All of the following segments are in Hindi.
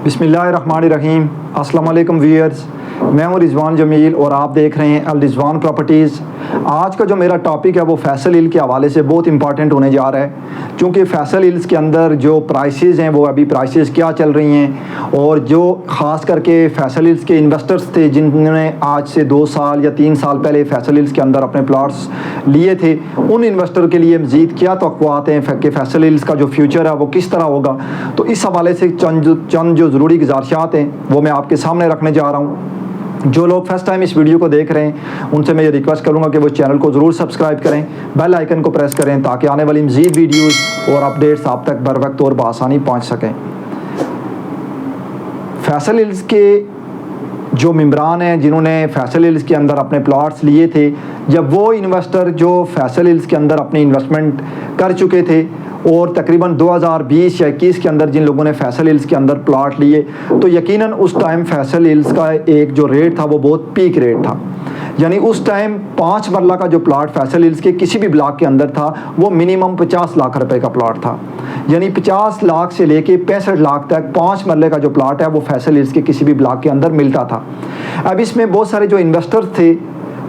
बिस्मिल्लाहिर्रहमानिर्रहीम। अस्सलाम वालेकुम व्यूअर्स, मैं हूं रिजवान जमील और आप देख रहे हैं अल रिजवान प्रॉपर्टीज़। आज का जो मेरा टॉपिक है वो फैसल हिल के हवाले से बहुत इंपॉर्टेंट होने जा रहा है, क्योंकि फैसल हिल्स के अंदर जो प्राइसेस हैं वो अभी प्राइसेस क्या चल रही हैं, और जो ख़ास करके फैसल हिल्स के इन्वेस्टर्स थे जिन्होंने आज से 2 साल या 3 साल पहले फैसल हिल्स के अंदर अपने प्लॉट्स लिए थे, उन इन्वेस्टर के लिए मज़ीद क्या तवक्कुआत हैं कि फैसल हिल्स का जो फ्यूचर है वो किस तरह होगा। तो इस हवाले से चंद जो ज़रूरी गुज़ारिशात हैं वो मैं आपके सामने रखने जा रहा हूँ। जो लोग फर्स्ट टाइम इस वीडियो को देख रहे हैं उनसे मैं ये रिक्वेस्ट करूंगा कि वो चैनल को ज़रूर सब्सक्राइब करें, बेल आइकन को प्रेस करें, ताकि आने वाली मज़ीद वीडियोस और अपडेट्स आप तक बर वक्त और बआसानी पहुंच सकें। फैसल हिल्स के जो मेंबरान हैं जिन्होंने फैसल हिल्स के अंदर अपने प्लॉट्स लिए थे, जब वो इन्वेस्टर जो फैसल हिल्स के अंदर अपनी इन्वेस्टमेंट कर चुके थे और तकरीबन 2020 या 21 के अंदर जिन लोगों ने फैसल हिल्स के अंदर प्लॉट लिए, तो यकीनन उस टाइम फैसल हिल्स का एक जो रेट था वो बहुत पीक रेट था। यानी उस टाइम 5 मरला का जो प्लॉट फैसल हिल्स के किसी भी ब्लॉक के अंदर था वो मिनिमम 50 लाख रुपए का प्लॉट था। यानी 50 लाख से लेके 65 लाख तक 5 मरले का जो प्लॉट है वो फैसल हिल्स के किसी भी ब्लॉक के अंदर मिलता था। अब इसमें बहुत सारे जो इन्वेस्टर्स थे,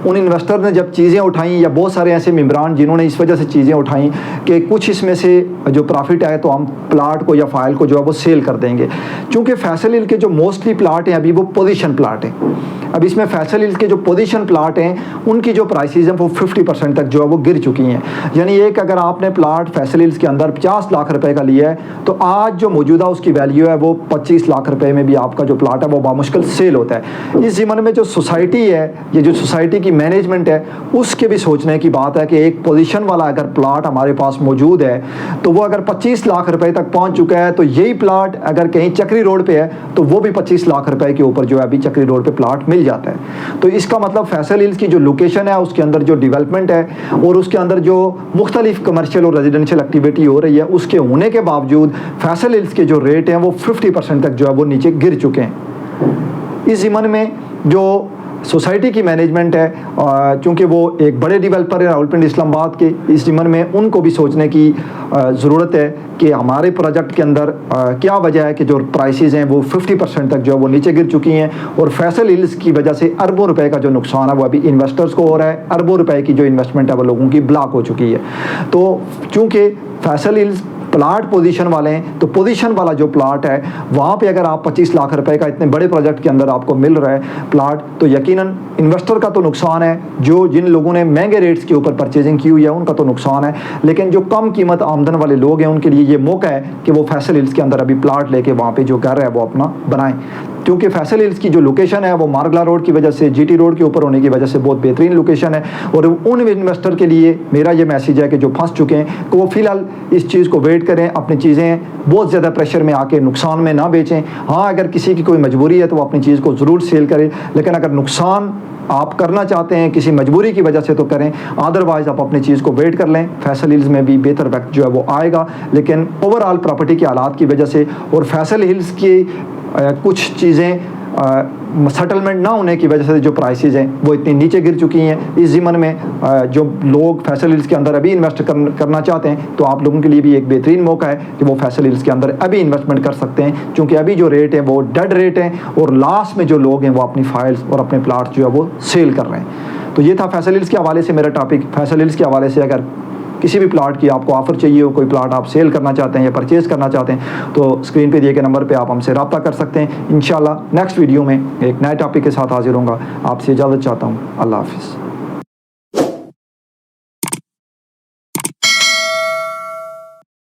उन इन्वेस्टर ने जब चीज़ें उठाई, या बहुत सारे ऐसे मेंबरान जिन्होंने इस वजह से चीज़ें उठाई कि कुछ इसमें से जो प्रॉफिट आए तो हम प्लाट को या फाइल को जो है वो सेल कर देंगे, क्योंकि फैसल हिल के जो मोस्टली प्लाट हैं अभी वो पोजीशन प्लाट हैं। अब इसमें फैसल हिल के जो पोजीशन प्लाट हैं उनकी जो प्राइसेस हैं वो 50% तक जो है वो गिर चुकी हैं। यानी एक अगर आपने प्लाट फैसल हिल्स के अंदर 50 लाख रुपए का लिया है तो आज जो मौजूदा उसकी वैल्यू है वो 25 लाख रुपए में भी आपका जो प्लाट है वो बामुश्किल सेल होता है। इस ज़माने में जो सोसाइटी है, ये जो सोसाइटी की मैनेजमेंट है, उसके भी सोचने की बात है कि एक पोजीशन वाला अगर प्लाट हमारे पास मौजूद है तो वो अगर 25 लाख रुपए तक पहुंच चुका है, तो यही प्लाट अगर कहीं चक्री रोड पे है तो वो भी 25 लाख रुपए के ऊपर जो है अभी चक्री रोड पे प्लाट मिल जाता है। तो इसका मतलब फैसल हिल्स की जो लोकेशन है, उसके अंदर जो डेवलपमेंट है और उसके अंदर जो मुख्तलिफ कमर्शियल और रेजिडेंशियल एक्टिविटी हो रही है, उसके होने के बावजूद फैसल हिल्स के जो रेट हैं वो 50% तक जो है वो नीचे गिर चुके हैं। इस ज़माने में जो सोसाइटी की मैनेजमेंट है, चूँकि वो एक बड़े डेवलपर है रावलपिंडी इस्लामाबाद के, इस ज़माने में उनको भी सोचने की ज़रूरत है कि हमारे प्रोजेक्ट के अंदर क्या वजह है कि जो प्राइसेस हैं वो 50% तक जो है वो नीचे गिर चुकी हैं, और फैसल हिल्स की वजह से अरबों रुपए का जो नुकसान है वो अभी इन्वेस्टर्स को हो रहा है। अरबों रुपए की जो इन्वेस्टमेंट है वो लोगों की ब्लॉक हो चुकी है। तो चूँकि फैसल हिल्स प्लाट पोजीशन वाले हैं, तो पोजीशन वाला जो प्लाट है वहाँ पे अगर आप 25 लाख रुपए का इतने बड़े प्रोजेक्ट के अंदर आपको मिल रहा है प्लाट, तो यकीनन इन्वेस्टर का तो नुकसान है, जो जिन लोगों ने महंगे रेट्स के ऊपर परचेजिंग की हुई है उनका तो नुकसान है, लेकिन जो कम कीमत आमदन वाले लोग हैं उनके लिए ये मौका है कि वो फैसल हिल्स के अंदर अभी प्लाट लेके वहाँ पे जो घर है वो अपना बनाएं। क्योंकि फैसल हिल्स की जो लोकेशन है वो मारगला रोड की वजह से, जीटी रोड के ऊपर होने की वजह से बहुत बेहतरीन लोकेशन है। और उन इन्वेस्टर के लिए मेरा ये मैसेज है कि जो फंस चुके हैं कि वो फ़िलहाल इस चीज़ को वेट करें, अपनी चीज़ें बहुत ज़्यादा प्रेशर में आके नुकसान में ना बेचें। हाँ, अगर किसी की कोई मजबूरी है तो वो अपनी चीज़ को ज़रूर सेल करें, लेकिन अगर नुकसान आप करना चाहते हैं किसी मजबूरी की वजह से तो करें, अदरवाइज़ आप अपनी चीज़ को वेट कर लें। फैसल हिल्स में भी बेहतर वक्त जो है वो आएगा, लेकिन ओवरऑल प्रॉपर्टी के हालात की वजह से और फैसल हिल्स की कुछ चीज़ें सेटलमेंट ना होने की वजह से जो प्राइसेस हैं वो इतनी नीचे गिर चुकी हैं। इस ज़माने में जो लोग फैसल हिल्स के अंदर अभी इन्वेस्ट करना चाहते हैं, तो आप लोगों के लिए भी एक बेहतरीन मौका है कि वो फैसल हिल्स के अंदर अभी इन्वेस्टमेंट कर सकते हैं, क्योंकि अभी जो रेट है वो डेड रेट है और लास्ट में जो लोग हैं वो अपनी फाइल्स और अपने प्लाट्स जो है वो सेल कर रहे हैं। तो ये था फैसल हिल्स के हवाले से मेरा टॉपिक। फैसल हिल्स के हवाले से अगर किसी भी प्लाट की आपको ऑफ़र चाहिए हो, कोई प्लाट आप सेल करना चाहते हैं या परचेज़ करना चाहते हैं, तो स्क्रीन पे दिए गए नंबर पे आप हमसे रब्ता कर सकते हैं। इंशाल्लाह नेक्स्ट वीडियो में एक नए टॉपिक के साथ हाजिर होऊंगा। आपसे इजाज़त चाहता हूँ। अल्लाह हाफ़िज़।